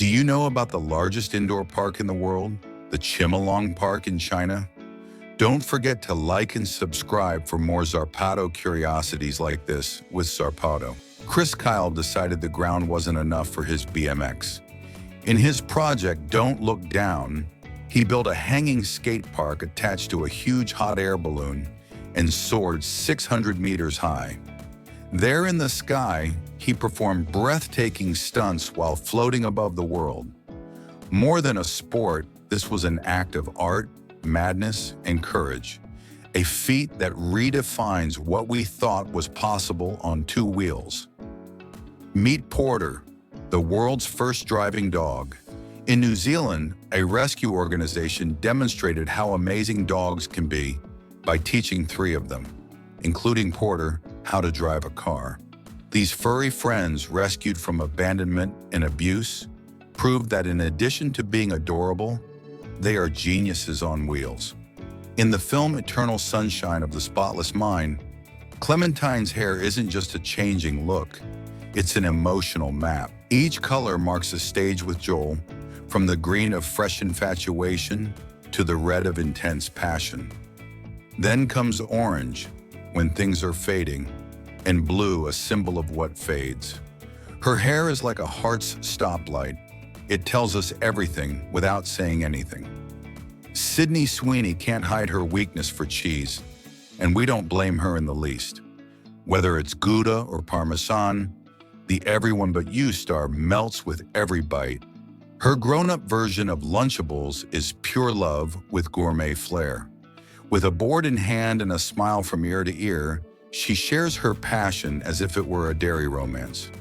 Do you know about the largest indoor park in the world, the Chimelong Park in China? Don't forget to like and subscribe for more Zarpado curiosities like this with Zarpado. Chris Kyle decided the ground wasn't enough for his BMX. In his project, Don't Look Down, he built a hanging skate park attached to a huge hot air balloon and soared 600 meters high. There in the sky, he performed breathtaking stunts while floating above the world. More than a sport, this was an act of art, madness, and courage, a feat that redefines what we thought was possible on two wheels. Meet Porter, the world's first driving dog. In New Zealand, a rescue organization demonstrated how amazing dogs can be by teaching 3 of them, including Porter, how to drive a car. These furry friends, rescued from abandonment and abuse, proved that in addition to being adorable, they are geniuses on wheels. In the film Eternal Sunshine of the Spotless Mind, Clementine's hair isn't just a changing look, it's an emotional map. Each color marks a stage with Joel, from the green of fresh infatuation to the red of intense passion. Then comes orange, when things are fading, and blue, a symbol of what fades. Her hair is like a heart's stoplight. It tells us everything without saying anything. Sydney Sweeney can't hide her weakness for cheese, and we don't blame her in the least. Whether it's Gouda or Parmesan, the Everyone But You star melts with every bite. Her grown-up version of Lunchables is pure love with gourmet flair. With a board in hand and a smile from ear to ear, she shares her passion as if it were a dairy romance.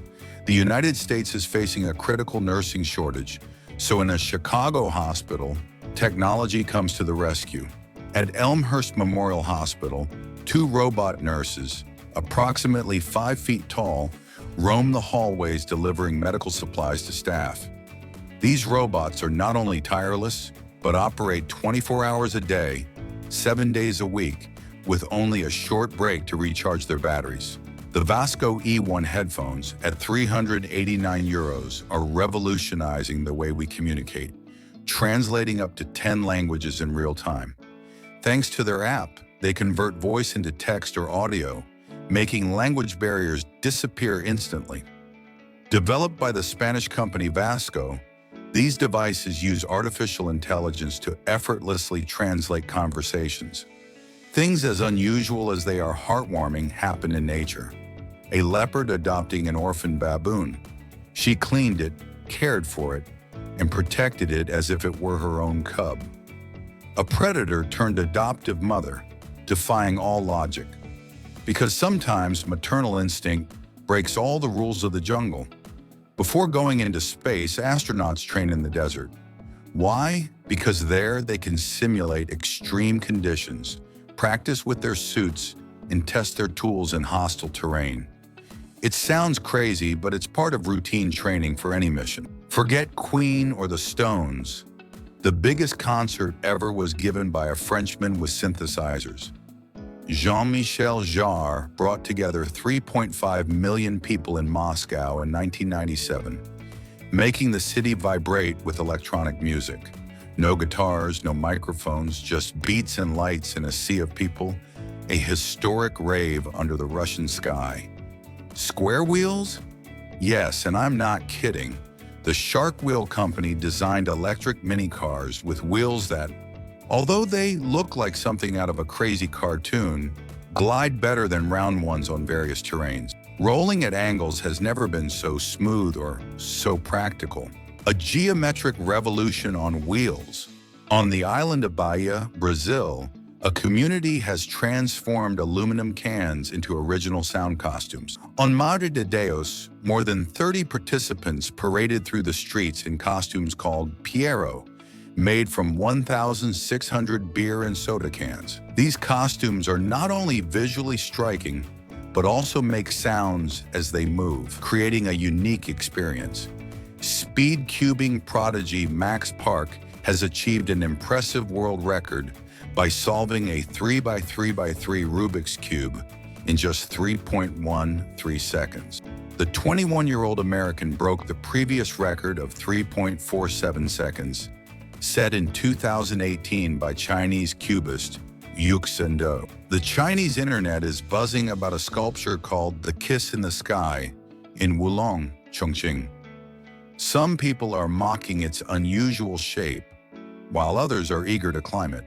The United States is facing a critical nursing shortage, so in a Chicago hospital, technology comes to the rescue. At Elmhurst Memorial Hospital, 2 robot nurses, approximately 5 feet tall, roam the hallways delivering medical supplies to staff. These robots are not only tireless, but operate 24 hours a day, 7 days a week, with only a short break to recharge their batteries. The Vasco E1 headphones at €389 are revolutionizing the way we communicate, translating up to 10 languages in real time. Thanks to their app, they convert voice into text or audio, making language barriers disappear instantly. Developed by the Spanish company Vasco, these devices use artificial intelligence to effortlessly translate conversations. Things as unusual as they are heartwarming happen in nature. A leopard adopting an orphan baboon. She cleaned it, cared for it, and protected it as if it were her own cub. A predator turned adoptive mother, defying all logic. Because sometimes maternal instinct breaks all the rules of the jungle. Before going into space, astronauts train in the desert. Why? Because there they can simulate extreme conditions, practice with their suits, and test their tools in hostile terrain. It sounds crazy, but it's part of routine training for any mission. Forget Queen or the Stones. The biggest concert ever was given by a Frenchman with synthesizers. Jean-Michel Jarre brought together 3.5 million people in Moscow in 1997, making the city vibrate with electronic music. No guitars, no microphones, just beats and lights in a sea of people, a historic rave under the Russian sky. Square wheels? Yes, and I'm not kidding. The Shark Wheel Company designed electric mini cars with wheels that, although they look like something out of a crazy cartoon, glide better than round ones on various terrains. Rolling at angles has never been so smooth or so practical. A geometric revolution on wheels. On the island of Bahia, Brazil, a community has transformed aluminum cans into original sound costumes. On Madre de Deus, more than 30 participants paraded through the streets in costumes called Piero, made from 1,600 beer and soda cans. These costumes are not only visually striking, but also make sounds as they move, creating a unique experience. Speed cubing prodigy Max Park has achieved an impressive world record by solving a 3x3x3 Rubik's Cube in just 3.13 seconds. The The 21-year-old American broke the previous record of 3.47 seconds, set in 2018 by Chinese cubist Yuxendo. The Chinese internet is buzzing about a sculpture called The Kiss in the Sky in Wulong, Chongqing. Some people are mocking its unusual shape, while others are eager to climb it.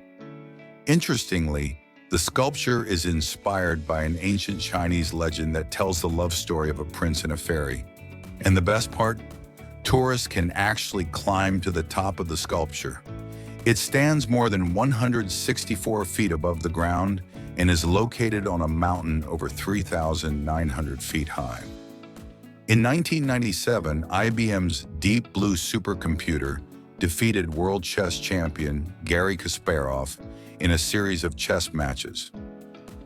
Interestingly, the sculpture is inspired by an ancient Chinese legend that tells the love story of a prince and a fairy. And the best part? Tourists can actually climb to the top of the sculpture. It stands more than 164 feet above the ground and is located on a mountain over 3,900 feet high. In 1997, IBM's Deep Blue supercomputer defeated world chess champion Garry Kasparov in a series of chess matches.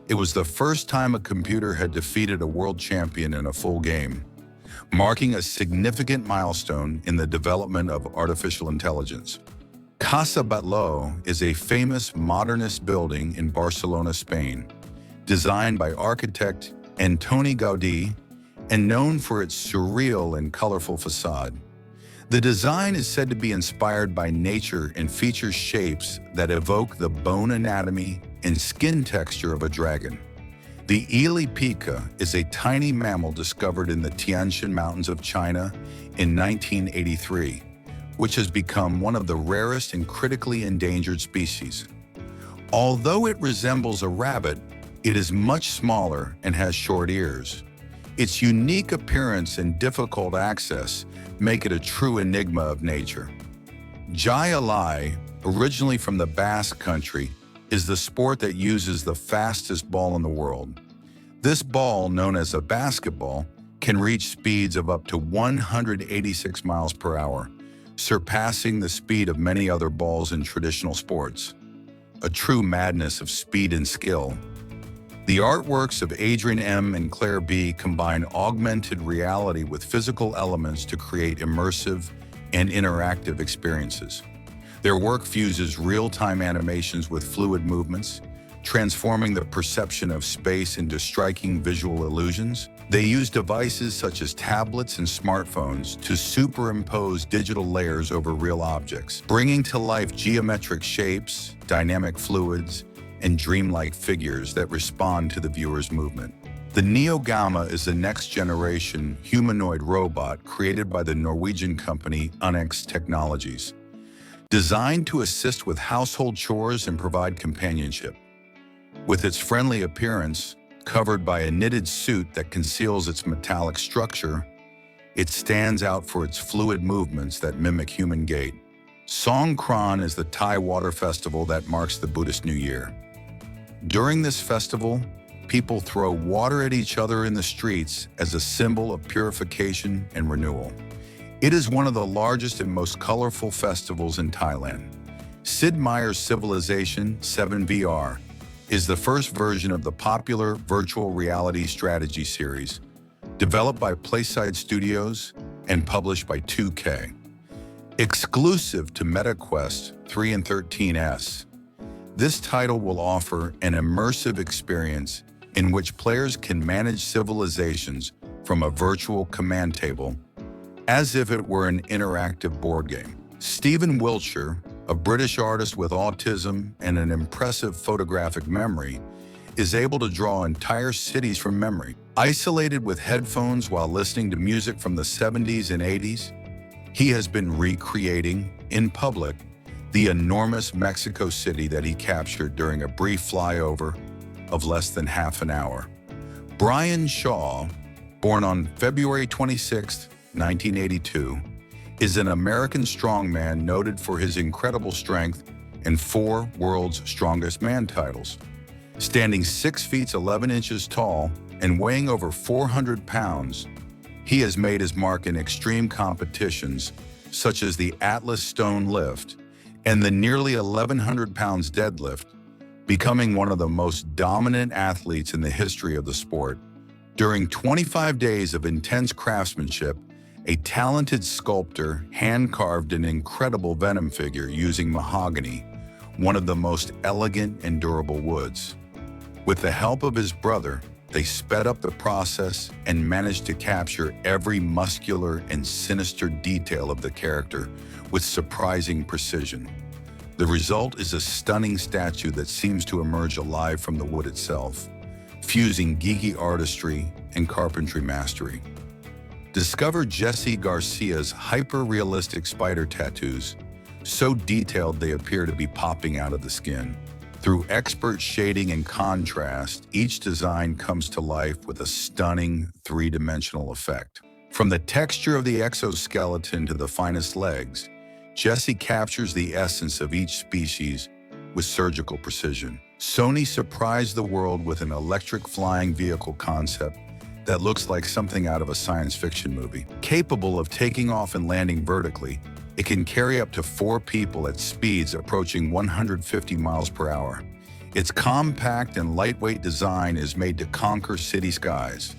It was the first time a computer had defeated a world champion in a full game, marking a significant milestone in the development of artificial intelligence. Casa Batlló is a famous modernist building in Barcelona, Spain, designed by architect Antoni Gaudí and known for its surreal and colorful facade. The design is said to be inspired by nature and features shapes that evoke the bone anatomy and skin texture of a dragon. The Ili pica is a tiny mammal discovered in the Tianshan Mountains of China in 1983, which has become one of the rarest and critically endangered species. Although it resembles a rabbit, it is much smaller and has short ears. Its unique appearance and difficult access make it a true enigma of nature. Jai Alai, originally from the Basque Country, is the sport that uses the fastest ball in the world. This ball, known as a basketball, can reach speeds of up to 186 miles per hour, surpassing the speed of many other balls in traditional sports. A true madness of speed and skill. The artworks of Adrian M. and Claire B. combine augmented reality with physical elements to create immersive and interactive experiences. Their work fuses real-time animations with fluid movements, transforming the perception of space into striking visual illusions. They use devices such as tablets and smartphones to superimpose digital layers over real objects, bringing to life geometric shapes, dynamic fluids, and dreamlike figures that respond to the viewer's movement. The Neo Gamma is the next-generation humanoid robot created by the Norwegian company Unix Technologies, designed to assist with household chores and provide companionship. With its friendly appearance, covered by a knitted suit that conceals its metallic structure, it stands out for its fluid movements that mimic human gait. Songkran is the Thai water festival that marks the Buddhist New Year. During this festival, people throw water at each other in the streets as a symbol of purification and renewal. It is one of the largest and most colorful festivals in Thailand. Sid Meier's Civilization 7 VR is the first version of the popular virtual reality strategy series, developed by Playside Studios and published by 2K. Exclusive to MetaQuest 3 and 13S, this title will offer an immersive experience in which players can manage civilizations from a virtual command table, as if it were an interactive board game. Stephen Wiltshire, a British artist with autism and an impressive photographic memory, is able to draw entire cities from memory. Isolated with headphones while listening to music from the 70s and 80s, he has been recreating, in public, the enormous Mexico City that he captured during a brief flyover of less than half an hour. Brian Shaw, born on February 26, 1982, is an American strongman noted for his incredible strength and 4 World's Strongest Man titles. Standing 6 feet 11 inches tall and weighing over 400 pounds, he has made his mark in extreme competitions such as the Atlas Stone Lift and the nearly 1,100 pounds deadlift, becoming one of the most dominant athletes in the history of the sport. During 25 days of intense craftsmanship, a talented sculptor hand-carved an incredible Venom figure using mahogany, one of the most elegant and durable woods. With the help of his brother, They sped up the process and managed to capture every muscular and sinister detail of the character with surprising precision. The result is a stunning statue that seems to emerge alive from the wood itself, fusing geeky artistry and carpentry mastery. Discover Jesse Garcia's hyper-realistic spider tattoos, so detailed they appear to be popping out of the skin. Through expert shading and contrast, each design comes to life with a stunning three-dimensional effect. From the texture of the exoskeleton to the finest legs, Jesse captures the essence of each species with surgical precision. Sony surprised the world with an electric flying vehicle concept that looks like something out of a science fiction movie. Capable of taking off and landing vertically, it can carry up to 4 people at speeds approaching 150 miles per hour. Its compact and lightweight design is made to conquer city skies.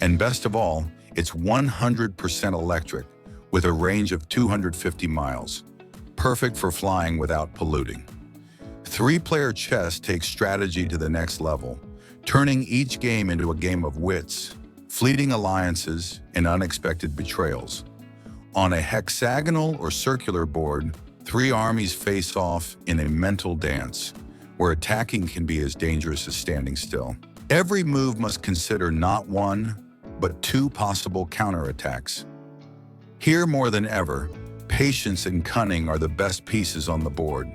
And best of all, it's 100% electric, with a range of 250 miles, perfect for flying without polluting. 3-player chess takes strategy to the next level, turning each game into a game of wits, fleeting alliances, and unexpected betrayals. On a hexagonal or circular board, 3 armies face off in a mental dance, where attacking can be as dangerous as standing still. Every move must consider not 1, but 2 possible counterattacks. Here more than ever, patience and cunning are the best pieces on the board.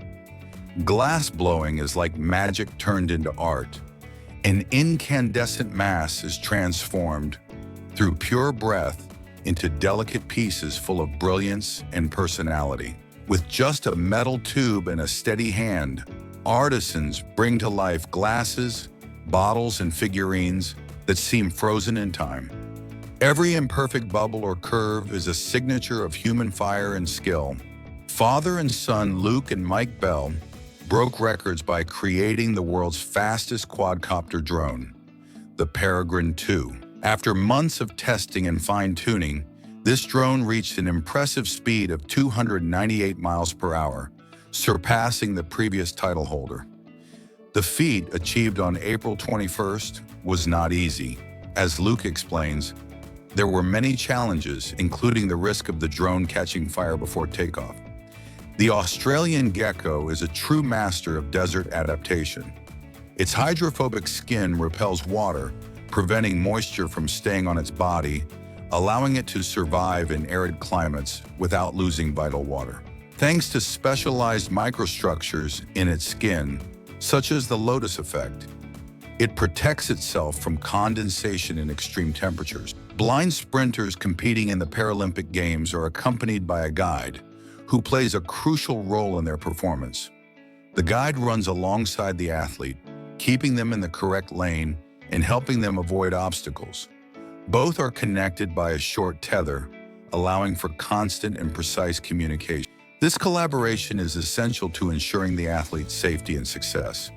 Glass blowing is like magic turned into art. An incandescent mass is transformed through pure breath into delicate pieces full of brilliance and personality. With just a metal tube and a steady hand, artisans bring to life glasses, bottles, and figurines that seem frozen in time. Every imperfect bubble or curve is a signature of human fire and skill. Father and son Luke and Mike Bell broke records by creating the world's fastest quadcopter drone, the Peregrine 2. After months of testing and fine-tuning, this drone reached an impressive speed of 298 miles per hour, surpassing the previous title holder. The feat, achieved on April 21st, was not easy. As Luke explains, there were many challenges, including the risk of the drone catching fire before takeoff. The Australian gecko is a true master of desert adaptation. Its hydrophobic skin repels water, preventing moisture from staying on its body, allowing it to survive in arid climates without losing vital water. Thanks to specialized microstructures in its skin, such as the lotus effect, it protects itself from condensation in extreme temperatures. Blind sprinters competing in the Paralympic Games are accompanied by a guide who plays a crucial role in their performance. The guide runs alongside the athlete, keeping them in the correct lane and helping them avoid obstacles. Both are connected by a short tether, allowing for constant and precise communication. This collaboration is essential to ensuring the athlete's safety and success.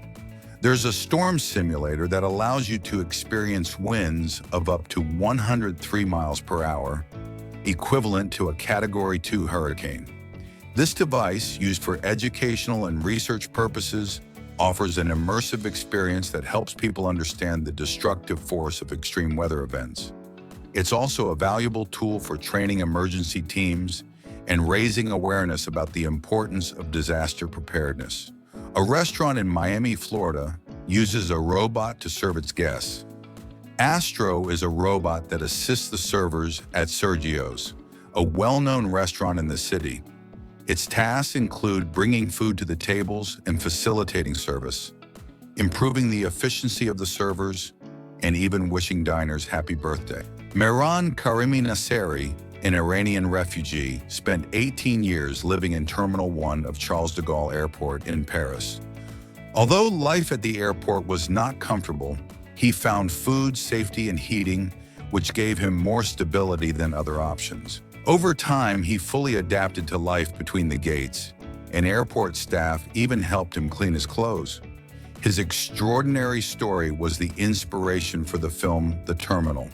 There's a storm simulator that allows you to experience winds of up to 103 miles per hour, equivalent to a Category 2 hurricane. This device, used for educational and research purposes, offers an immersive experience that helps people understand the destructive force of extreme weather events. It's also a valuable tool for training emergency teams and raising awareness about the importance of disaster preparedness. A restaurant in Miami, Florida, uses a robot to serve its guests. Astro is a robot that assists the servers at Sergio's, a well-known restaurant in the city. Its tasks include bringing food to the tables and facilitating service, improving the efficiency of the servers, and even wishing diners happy birthday. Mehran Karimi Nasseri, an Iranian refugee, spent 18 years living in Terminal 1 of Charles de Gaulle Airport in Paris. Although life at the airport was not comfortable, he found food, safety, and heating, which gave him more stability than other options. Over time, he fully adapted to life between the gates, and airport staff even helped him clean his clothes. His extraordinary story was the inspiration for the film The Terminal.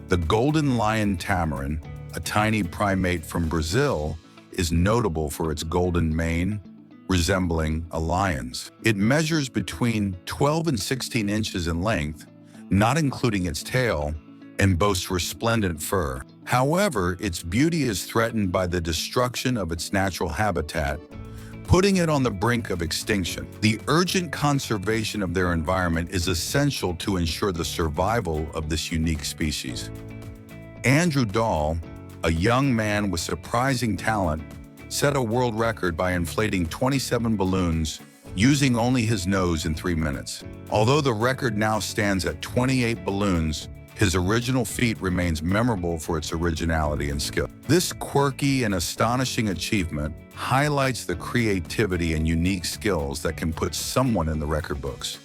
The golden lion tamarin, a tiny primate from Brazil, is notable for its golden mane, resembling a lion's. It measures between 12 and 16 inches in length, not including its tail, and boasts resplendent fur. However, its beauty is threatened by the destruction of its natural habitat, putting it on the brink of extinction. The urgent conservation of their environment is essential to ensure the survival of this unique species. Andrew Dahl, a young man with surprising talent, set a world record by inflating 27 balloons using only his nose in 3 minutes. Although the record now stands at 28 balloons, his original feat remains memorable for its originality and skill. This quirky and astonishing achievement highlights the creativity and unique skills that can put someone in the record books.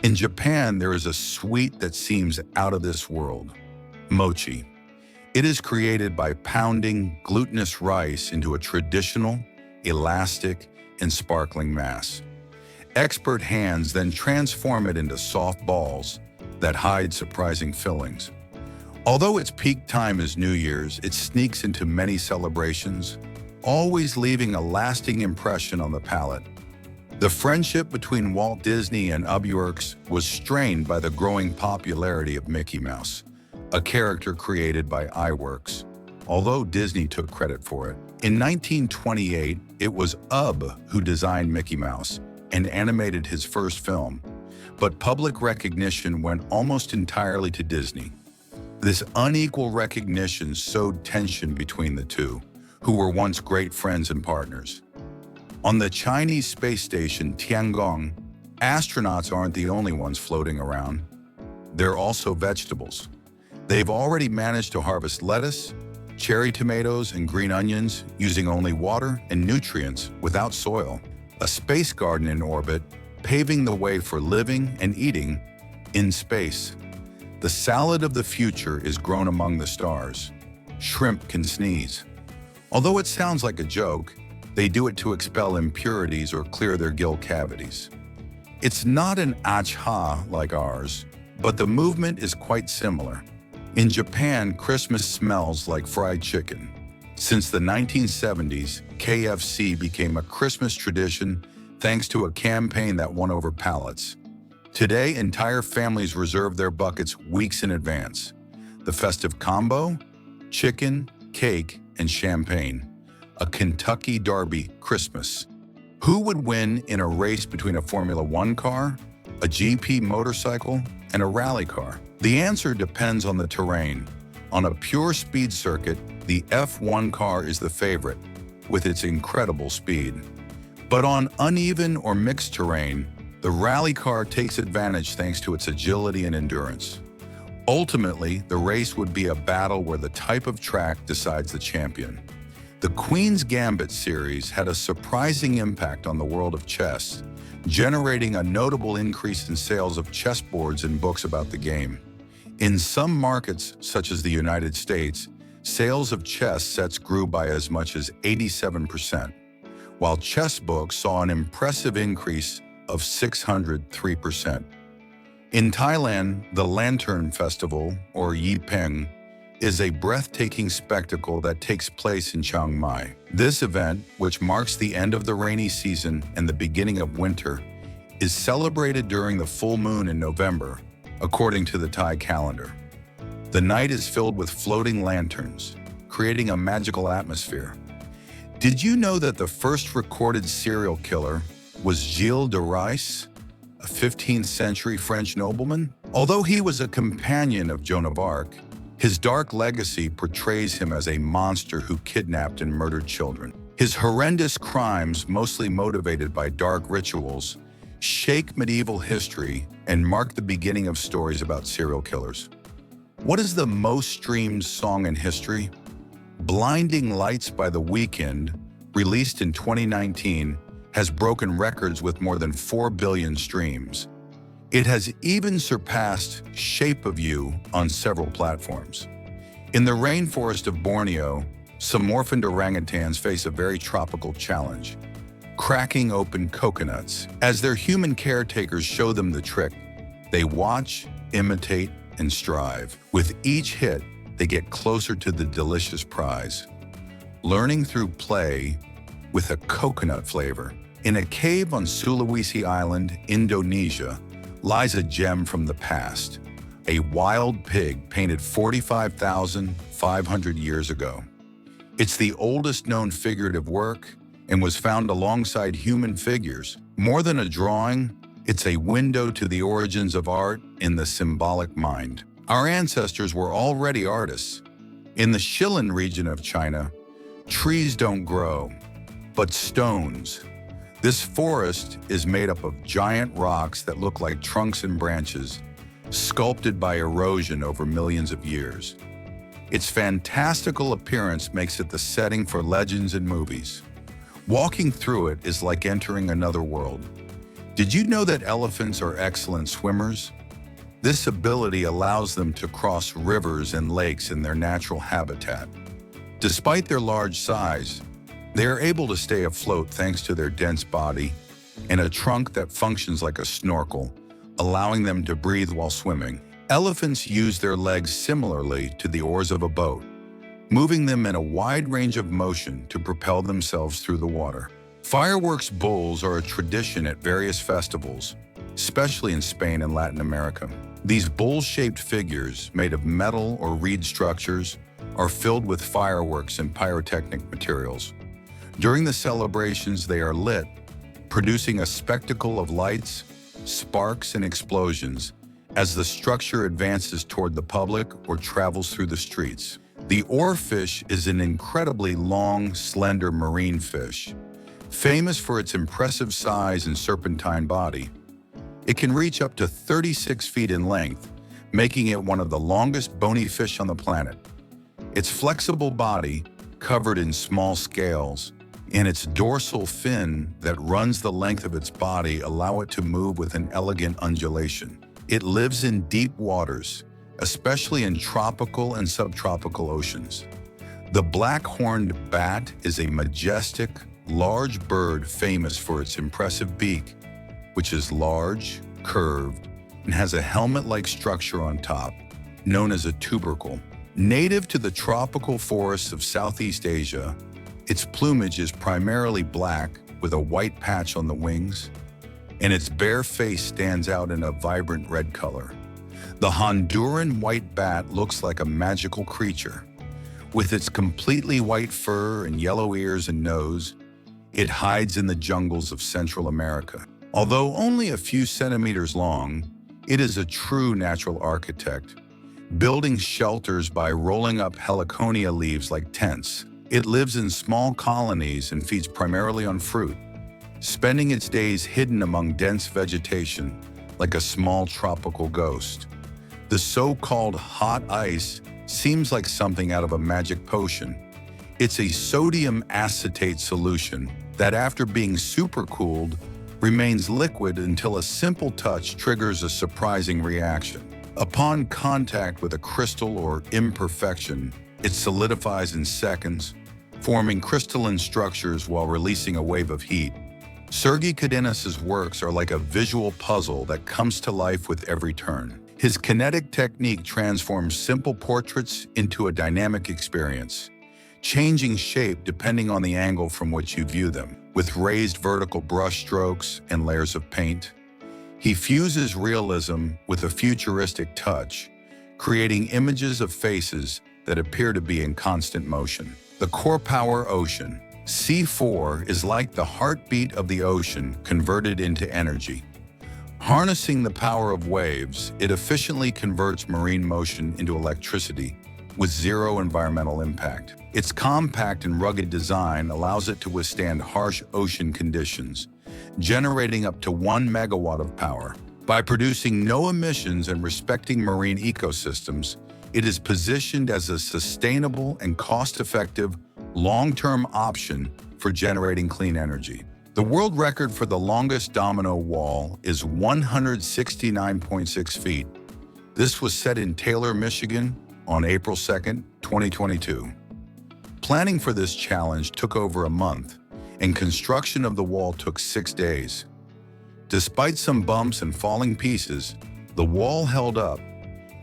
In Japan, there is a sweet that seems out of this world: mochi. It is created by pounding glutinous rice into a traditional, elastic, and sparkling mass. Expert hands then transform it into soft balls that hide surprising fillings. Although its peak time is New Year's, it sneaks into many celebrations, always leaving a lasting impression on the palate. The friendship between Walt Disney and Ubworks was strained by the growing popularity of Mickey Mouse, a character created by iWorks, although Disney took credit for it. In 1928, it was Ub who designed Mickey Mouse and animated his first film, but public recognition went almost entirely to Disney. This unequal recognition sowed tension between the two, who were once great friends and partners. On the Chinese space station Tiangong, astronauts aren't the only ones floating around. They're also vegetables. They've already managed to harvest lettuce, cherry tomatoes, and green onions using only water and nutrients without soil. A space garden in orbit, paving the way for living and eating in space. The salad of the future is grown among the stars. Shrimp can sneeze. Although it sounds like a joke, they do it to expel impurities or clear their gill cavities. It's not an achha like ours, but the movement is quite similar. In Japan, Christmas smells like fried chicken. Since the 1970s, KFC became a Christmas tradition thanks to a campaign that won over palates. Today, entire families reserve their buckets weeks in advance. The festive combo: chicken, cake, and champagne. A Kentucky Derby Christmas. Who would win in a race between a Formula One car, a GP motorcycle, and a rally car? The answer depends on the terrain. On a pure speed circuit, the F1 car is the favorite, with its incredible speed. But on uneven or mixed terrain, the rally car takes advantage thanks to its agility and endurance. Ultimately, the race would be a battle where the type of track decides the champion. The Queen's Gambit series had a surprising impact on the world of chess, generating a notable increase in sales of chessboards and books about the game. In some markets, such as the United States, sales of chess sets grew by as much as 87%, while chess books saw an impressive increase of 603%. In Thailand, the Lantern Festival, or Yi Peng, is a breathtaking spectacle that takes place in Chiang Mai. This event, which marks the end of the rainy season and the beginning of winter, is celebrated during the full moon in November, according to the Thai calendar. The night is filled with floating lanterns, creating a magical atmosphere. Did you know that the first recorded serial killer was Gilles de Rais, a 15th century French nobleman? Although he was a companion of Joan of Arc, his dark legacy portrays him as a monster who kidnapped and murdered children. His horrendous crimes, mostly motivated by dark rituals, shake medieval history and mark the beginning of stories about serial killers. What is the most streamed song in history? Blinding Lights by The Weeknd, released in 2019, has broken records with more than 4 billion streams. It has even surpassed Shape of You on several platforms. In the rainforest of Borneo, some orphaned orangutans face a very tropical challenge: cracking open coconuts. As their human caretakers show them the trick, they watch, imitate, and strive. With each hit, they get closer to the delicious prize. Learning through play with a coconut flavor. In a cave on Sulawesi Island, Indonesia, lies a gem from the past, a wild pig painted 45,500 years ago. It's the oldest known figurative work and was found alongside human figures. More than a drawing, it's a window to the origins of art in the symbolic mind. Our ancestors were already artists. In the Shilin region of China, trees don't grow, but stones. This forest is made up of giant rocks that look like trunks and branches, sculpted by erosion over millions of years. Its fantastical appearance makes it the setting for legends and movies. Walking through it is like entering another world. Did you know that elephants are excellent swimmers? This ability allows them to cross rivers and lakes in their natural habitat. Despite their large size, they are able to stay afloat thanks to their dense body and a trunk that functions like a snorkel, allowing them to breathe while swimming. Elephants use their legs similarly to the oars of a boat, moving them in a wide range of motion to propel themselves through the water. Fireworks bulls are a tradition at various festivals, especially in Spain and Latin America. These bull-shaped figures, made of metal or reed structures, are filled with fireworks and pyrotechnic materials. During the celebrations, they are lit, producing a spectacle of lights, sparks, and explosions as the structure advances toward the public or travels through the streets. The oarfish is an incredibly long, slender marine fish, famous for its impressive size and serpentine body. It can reach up to 36 feet in length, making it one of the longest bony fish on the planet. Its flexible body, covered in small scales, and its dorsal fin that runs the length of its body allow it to move with an elegant undulation. It lives in deep waters, especially in tropical and subtropical oceans. The black-horned bat is a majestic, large bird famous for its impressive beak, which is large, curved, and has a helmet-like structure on top, known as a tubercle. Native to the tropical forests of Southeast Asia, its plumage is primarily black with a white patch on the wings, and its bare face stands out in a vibrant red color. The Honduran white bat looks like a magical creature. With its completely white fur and yellow ears and nose, it hides in the jungles of Central America. Although only a few centimeters long, it is a true natural architect, building shelters by rolling up heliconia leaves like tents. It lives in small colonies and feeds primarily on fruit, spending its days hidden among dense vegetation like a small tropical ghost. The so-called hot ice seems like something out of a magic potion. It's a sodium acetate solution that, after being supercooled, remains liquid until a simple touch triggers a surprising reaction. Upon contact with a crystal or imperfection, it solidifies in seconds, forming crystalline structures while releasing a wave of heat. Sergei Cadenas' works are like a visual puzzle that comes to life with every turn. His kinetic technique transforms simple portraits into a dynamic experience, changing shape depending on the angle from which you view them. With raised vertical brush strokes and layers of paint, he fuses realism with a futuristic touch, creating images of faces that appear to be in constant motion. The core power ocean. C4 is like the heartbeat of the ocean converted into energy. Harnessing the power of waves, it efficiently converts marine motion into electricity with zero environmental impact. Its compact and rugged design allows it to withstand harsh ocean conditions, generating up to 1 megawatt of power. By producing no emissions and respecting marine ecosystems, it is positioned as a sustainable and cost-effective long-term option for generating clean energy. The world record for the longest domino wall is 169.6 feet. This was set in Taylor, Michigan on April 2nd, 2022. Planning for this challenge took over a month, and construction of the wall took 6 days. Despite some bumps and falling pieces, the wall held up,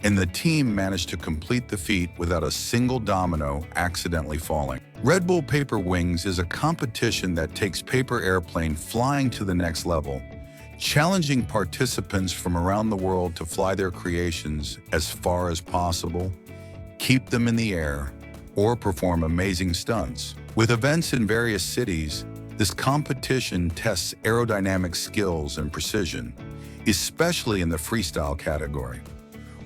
and the team managed to complete the feat without a single domino accidentally falling. Red Bull Paper Wings is a competition that takes paper airplane flying to the next level, challenging participants from around the world to fly their creations as far as possible, keep them in the air, or perform amazing stunts. With events in various cities, this competition tests aerodynamic skills and precision, especially in the freestyle category,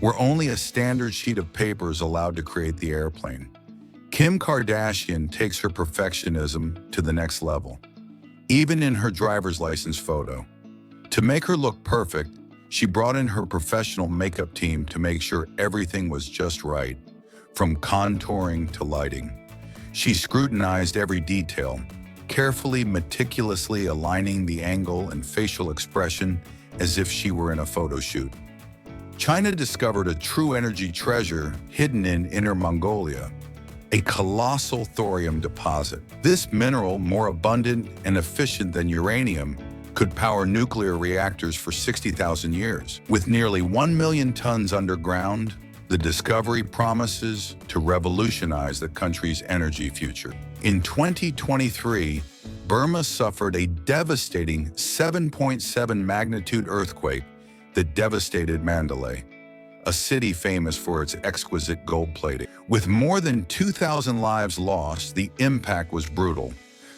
where only a standard sheet of paper is allowed to create the airplane. Kim Kardashian takes her perfectionism to the next level, even in her driver's license photo. To make her look perfect, she brought in her professional makeup team to make sure everything was just right, from contouring to lighting. She scrutinized every detail, carefully, meticulously aligning the angle and facial expression as if she were in a photo shoot. China discovered a true energy treasure hidden in Inner Mongolia, a colossal thorium deposit. This mineral, more abundant and efficient than uranium, could power nuclear reactors for 60,000 years. With nearly 1 million tons underground, the discovery promises to revolutionize the country's energy future. In 2023, Burma suffered a devastating 7.7 magnitude earthquake that devastated Mandalay, a city famous for its exquisite gold plating. With more than 2,000 lives lost, the impact was brutal,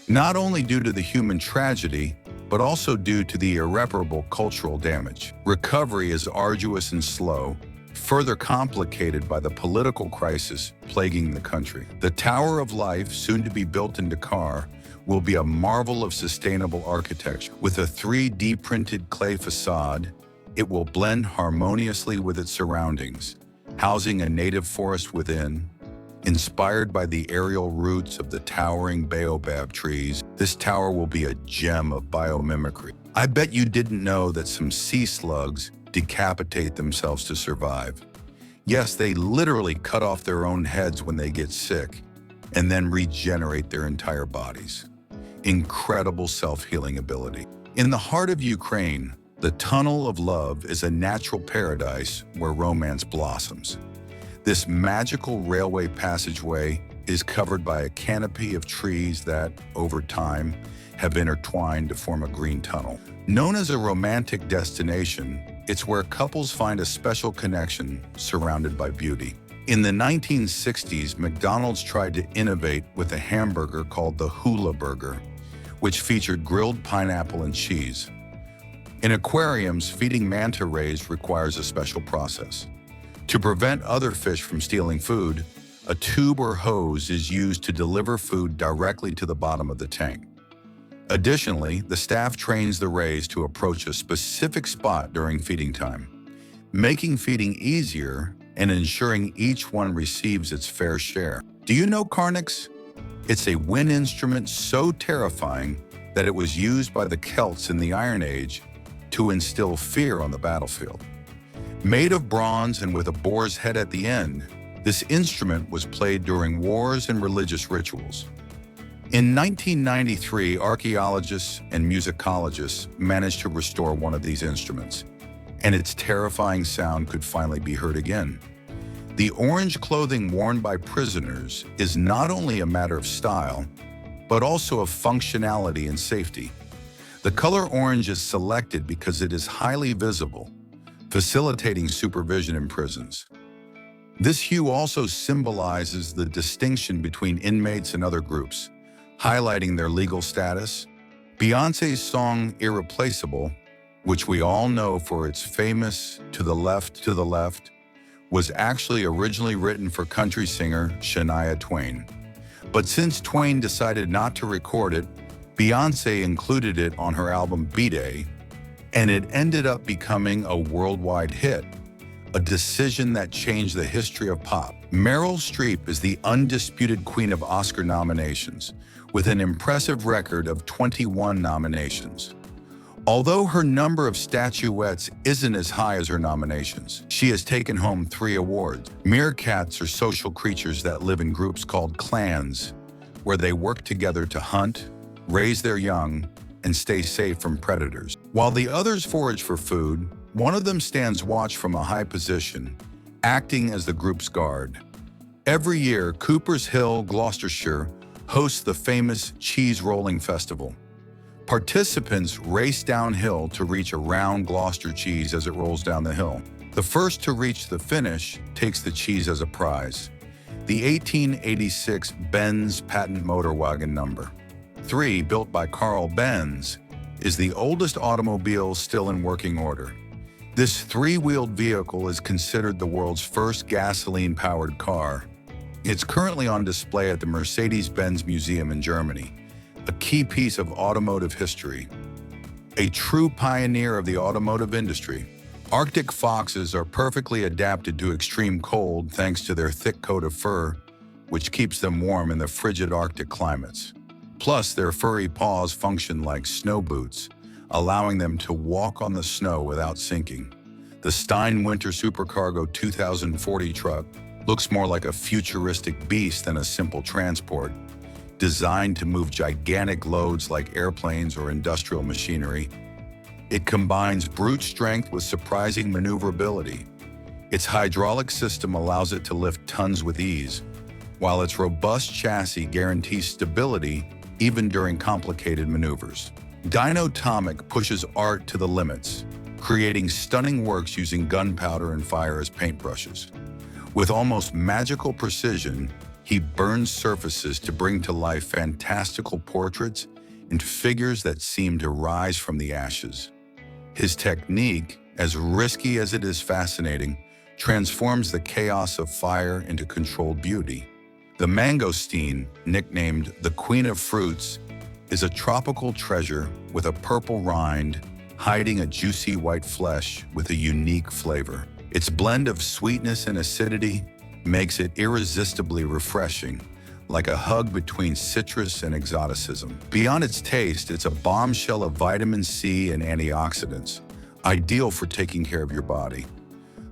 not only due to the human tragedy, but also due to the irreparable cultural damage. Recovery is arduous and slow, further complicated by the political crisis plaguing the country. The Tower of Life, soon to be built in Dakar, will be a marvel of sustainable architecture. With a 3D printed clay facade, it will blend harmoniously with its surroundings, housing a native forest within. Inspired by the aerial roots of the towering baobab trees, this tower will be a gem of biomimicry. I bet you didn't know that some sea slugs decapitate themselves to survive. Yes, they literally cut off their own heads when they get sick, and then regenerate their entire bodies. Incredible self-healing ability. In the heart of Ukraine, the Tunnel of Love is a natural paradise where romance blossoms. This magical railway passageway is covered by a canopy of trees that, over time, have intertwined to form a green tunnel. Known as a romantic destination, it's where couples find a special connection surrounded by beauty. In the 1960s, McDonald's tried to innovate with a hamburger called the Hula Burger, which featured grilled pineapple and cheese. In aquariums, feeding manta rays requires a special process. To prevent other fish from stealing food, a tube or hose is used to deliver food directly to the bottom of the tank. Additionally, the staff trains the rays to approach a specific spot during feeding time, making feeding easier and ensuring each one receives its fair share. Do you know Carnix? It's a wind instrument so terrifying that it was used by the Celts in the Iron Age to instill fear on the battlefield. Made of bronze and with a boar's head at the end, this instrument was played during wars and religious rituals. In 1993, archaeologists and musicologists managed to restore one of these instruments, and its terrifying sound could finally be heard again. The orange clothing worn by prisoners is not only a matter of style, but also of functionality and safety. The color orange is selected because it is highly visible, facilitating supervision in prisons. This hue also symbolizes the distinction between inmates and other groups, highlighting their legal status. Beyoncé's song Irreplaceable, which we all know for its famous to the left, was actually originally written for country singer Shania Twain. But since Twain decided not to record it, Beyoncé included it on her album B-Day, and it ended up becoming a worldwide hit, a decision that changed the history of pop. Meryl Streep is the undisputed queen of Oscar nominations, with an impressive record of 21 nominations. Although her number of statuettes isn't as high as her nominations, she has taken home 3 awards. Meerkats are social creatures that live in groups called clans, where they work together to hunt, raise their young, and stay safe from predators. While the others forage for food, one of them stands watch from a high position, acting as the group's guard. Every year, Cooper's Hill, Gloucestershire, hosts the famous Cheese Rolling Festival. Participants race downhill to reach a round Gloucester cheese as it rolls down the hill. The first to reach the finish takes the cheese as a prize. The 1886 Benz patent motor wagon number 3, built by Carl Benz, is the oldest automobile still in working order. This three-wheeled vehicle is considered the world's first gasoline-powered car. It's currently on display at the Mercedes-Benz Museum in Germany, a key piece of automotive history. A true pioneer of the automotive industry, Arctic foxes are perfectly adapted to extreme cold thanks to their thick coat of fur, which keeps them warm in the frigid Arctic climates. Plus, their furry paws function like snow boots, allowing them to walk on the snow without sinking. The Stein Winter Supercargo 2040 truck looks more like a futuristic beast than a simple transport, designed to move gigantic loads like airplanes or industrial machinery. It combines brute strength with surprising maneuverability. Its hydraulic system allows it to lift tons with ease, while its robust chassis guarantees stability even during complicated maneuvers. Dinotomic pushes art to the limits, creating stunning works using gunpowder and fire as paintbrushes. With almost magical precision, he burns surfaces to bring to life fantastical portraits and figures that seem to rise from the ashes. His technique, as risky as it is fascinating, transforms the chaos of fire into controlled beauty. The mangosteen, nicknamed the Queen of Fruits, is a tropical treasure with a purple rind, hiding a juicy white flesh with a unique flavor. Its blend of sweetness and acidity makes it irresistibly refreshing, like a hug between citrus and exoticism. Beyond its taste, it's a bombshell of vitamin C and antioxidants, ideal for taking care of your body.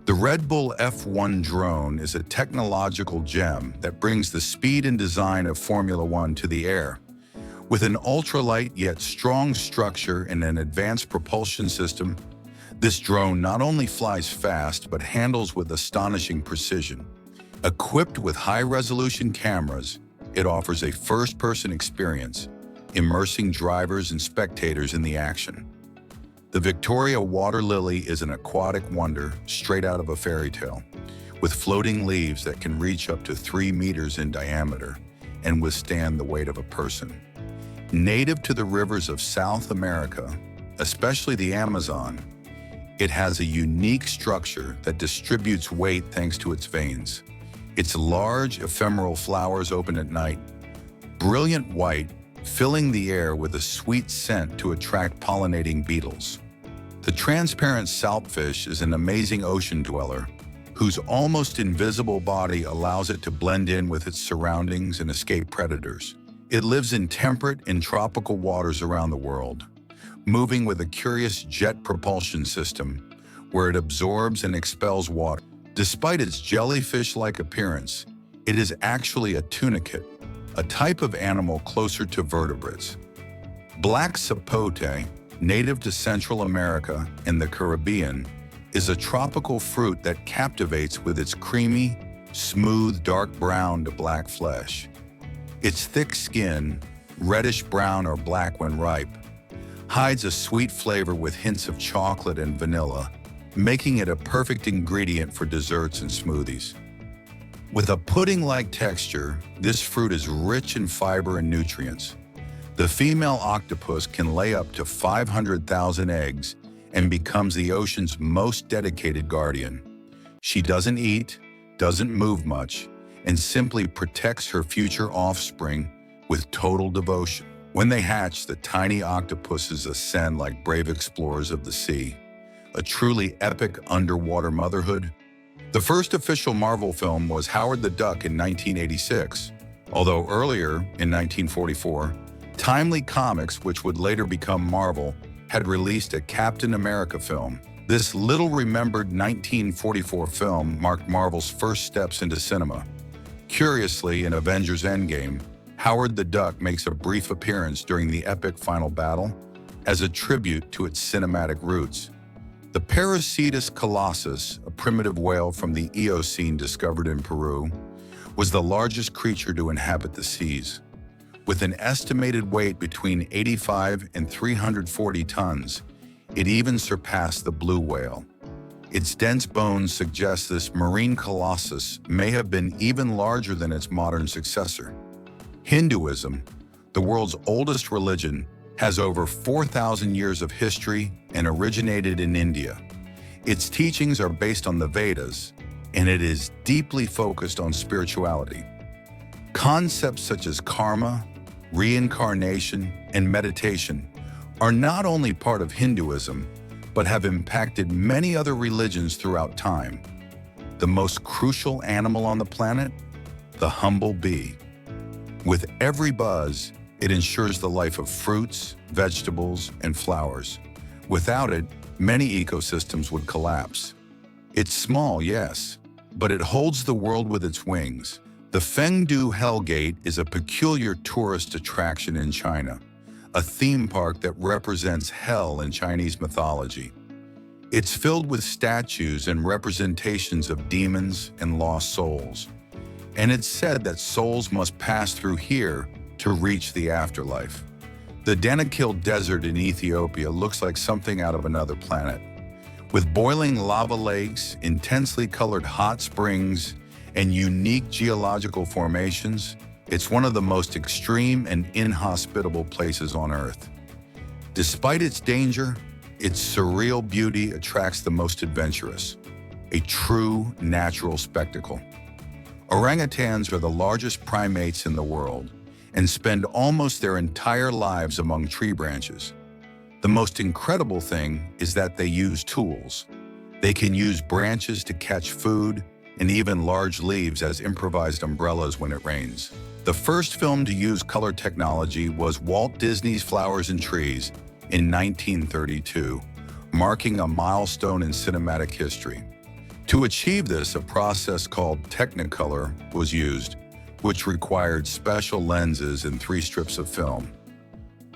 The Red Bull F1 drone is a technological gem that brings the speed and design of Formula One to the air. With an ultralight yet strong structure and an advanced propulsion system, this drone not only flies fast but handles with astonishing precision. Equipped with high-resolution cameras, it offers a first-person experience, immersing drivers and spectators in the action. The Victoria water lily is an aquatic wonder straight out of a fairy tale, with floating leaves that can reach up to 3 meters in diameter and withstand the weight of a person. Native to the rivers of South America, especially the Amazon, it has a unique structure that distributes weight thanks to its veins. Its large, ephemeral flowers open at night, brilliant white, filling the air with a sweet scent to attract pollinating beetles. The transparent saltfish is an amazing ocean dweller, whose almost invisible body allows it to blend in with its surroundings and escape predators. It lives in temperate and tropical waters around the world, moving with a curious jet propulsion system where it absorbs and expels water. Despite its jellyfish-like appearance, it is actually a tunicate, a type of animal closer to vertebrates. Black sapote, native to Central America and the Caribbean, is a tropical fruit that captivates with its creamy, smooth, dark brown to black flesh. Its thick skin, reddish-brown or black when ripe, hides a sweet flavor with hints of chocolate and vanilla, making it a perfect ingredient for desserts and smoothies. With a pudding-like texture, this fruit is rich in fiber and nutrients. The female octopus can lay up to 500,000 eggs and becomes the ocean's most dedicated guardian. She doesn't eat, doesn't move much, and simply protects her future offspring with total devotion. When they hatch, the tiny octopuses ascend like brave explorers of the sea, a truly epic underwater motherhood. The first official Marvel film was Howard the Duck in 1986, although earlier, in 1944, Timely Comics, which would later become Marvel, had released a Captain America film. This little-remembered 1944 film marked Marvel's first steps into cinema. Curiously, in Avengers Endgame, Howard the Duck makes a brief appearance during the epic final battle as a tribute to its cinematic roots. The Parasitus colossus, a primitive whale from the Eocene discovered in Peru, was the largest creature to inhabit the seas. With an estimated weight between 85 and 340 tons, it even surpassed the blue whale. Its dense bones suggest this marine colossus may have been even larger than its modern successor. Hinduism, the world's oldest religion, has over 4,000 years of history and originated in India. Its teachings are based on the Vedas, and it is deeply focused on spirituality. Concepts such as karma, reincarnation, and meditation are not only part of Hinduism, but have impacted many other religions throughout time. The most crucial animal on the planet? The humble bee. With every buzz, it ensures the life of fruits, vegetables, and flowers. Without it, many ecosystems would collapse. It's small, yes, but it holds the world with its wings. The Fengdu Hell Gate is a peculiar tourist attraction in China, a theme park that represents hell in Chinese mythology. It's filled with statues and representations of demons and lost souls. And it's said that souls must pass through here to reach the afterlife. The Danakil Desert in Ethiopia looks like something out of another planet. With boiling lava lakes, intensely colored hot springs, and unique geological formations, it's one of the most extreme and inhospitable places on Earth. Despite its danger, its surreal beauty attracts the most adventurous, a true natural spectacle. Orangutans are the largest primates in the world and spend almost their entire lives among tree branches. The most incredible thing is that they use tools. They can use branches to catch food and even large leaves as improvised umbrellas when it rains. The first film to use color technology was Walt Disney's Flowers and Trees in 1932, marking a milestone in cinematic history. To achieve this, a process called Technicolor was used, which required special lenses and 3 strips of film.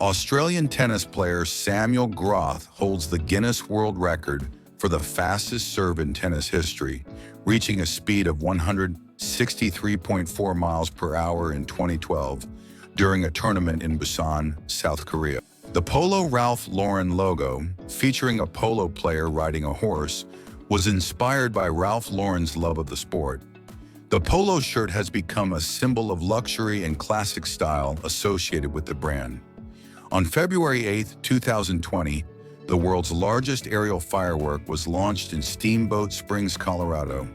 Australian tennis player Samuel Groth holds the Guinness World Record for the fastest serve in tennis history, reaching a speed of 163.4 miles per hour in 2012 during a tournament in Busan, South Korea. The Polo Ralph Lauren logo, featuring a polo player riding a horse, was inspired by Ralph Lauren's love of the sport. The polo shirt has become a symbol of luxury and classic style associated with the brand. On February 8, 2020, the world's largest aerial firework was launched in Steamboat Springs, Colorado,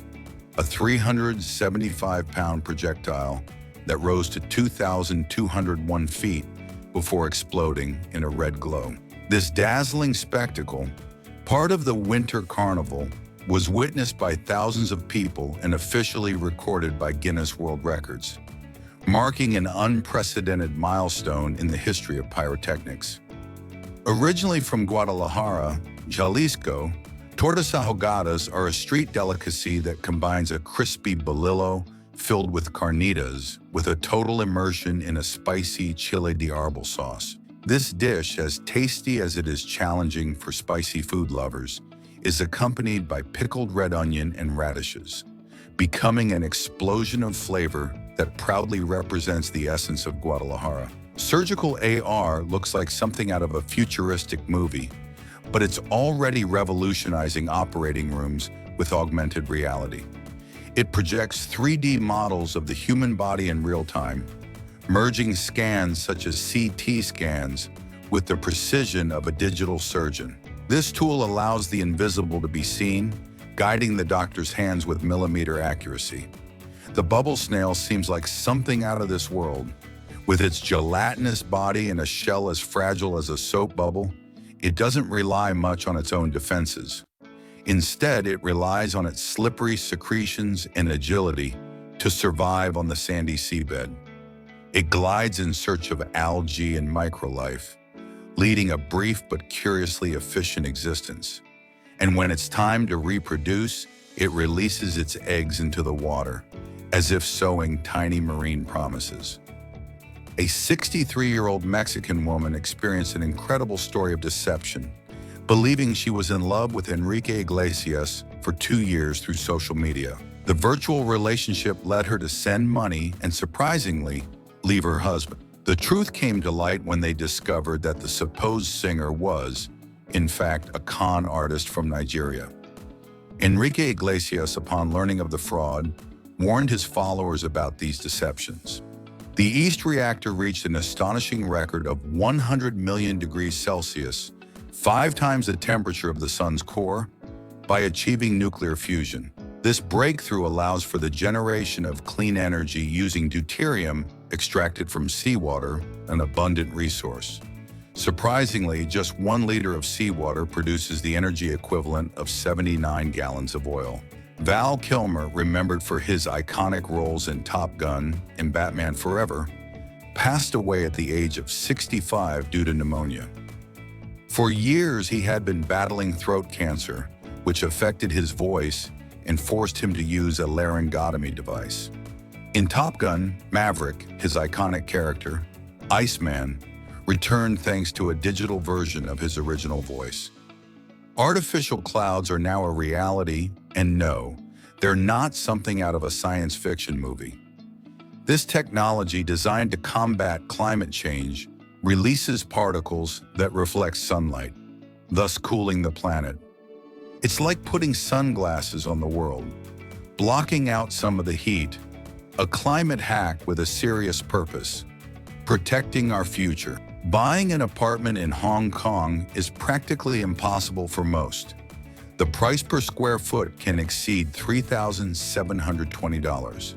a 375-pound projectile that rose to 2,201 feet before exploding in a red glow. This dazzling spectacle, part of the Winter Carnival, was witnessed by thousands of people and officially recorded by Guinness World Records, marking an unprecedented milestone in the history of pyrotechnics. Originally from Guadalajara, Jalisco, tortas ahogadas are a street delicacy that combines a crispy bolillo filled with carnitas with a total immersion in a spicy chile de árbol sauce. This dish, as tasty as it is challenging for spicy food lovers, is accompanied by pickled red onion and radishes, becoming an explosion of flavor that proudly represents the essence of Guadalajara. Surgical AR looks like something out of a futuristic movie, but it's already revolutionizing operating rooms with augmented reality. It projects 3D models of the human body in real time, merging scans such as CT scans with the precision of a digital surgeon. This tool allows the invisible to be seen, guiding the doctor's hands with millimeter accuracy. The bubble snail seems like something out of this world. With its gelatinous body and a shell as fragile as a soap bubble, it doesn't rely much on its own defenses. Instead, it relies on its slippery secretions and agility to survive on the sandy seabed. It glides in search of algae and microlife, leading a brief but curiously efficient existence. And when it's time to reproduce, it releases its eggs into the water, as if sowing tiny marine promises. A 63-year-old Mexican woman experienced an incredible story of deception, believing she was in love with Enrique Iglesias for 2 years through social media. The virtual relationship led her to send money and, surprisingly, leave her husband. The truth came to light when they discovered that the supposed singer was, in fact, a con artist from Nigeria. Enrique Iglesias, upon learning of the fraud, warned his followers about these deceptions. The East reactor reached an astonishing record of 100 million degrees Celsius, 5 times the temperature of the sun's core, by achieving nuclear fusion. This breakthrough allows for the generation of clean energy using deuterium extracted from seawater, an abundant resource. Surprisingly, just 1 liter of seawater produces the energy equivalent of 79 gallons of oil. Val Kilmer, remembered for his iconic roles in Top Gun and Batman Forever, passed away at the age of 65 due to pneumonia. For years, he had been battling throat cancer, which affected his voice and forced him to use a laryngotomy device. In Top Gun, Maverick, his iconic character, Iceman, returned thanks to a digital version of his original voice. Artificial clouds are now a reality, and no, they're not something out of a science fiction movie. This technology, designed to combat climate change, releases particles that reflect sunlight, thus cooling the planet. It's like putting sunglasses on the world, blocking out some of the heat, a climate hack with a serious purpose, protecting our future. Buying an apartment in Hong Kong is practically impossible for most. The price per square foot can exceed $3,720.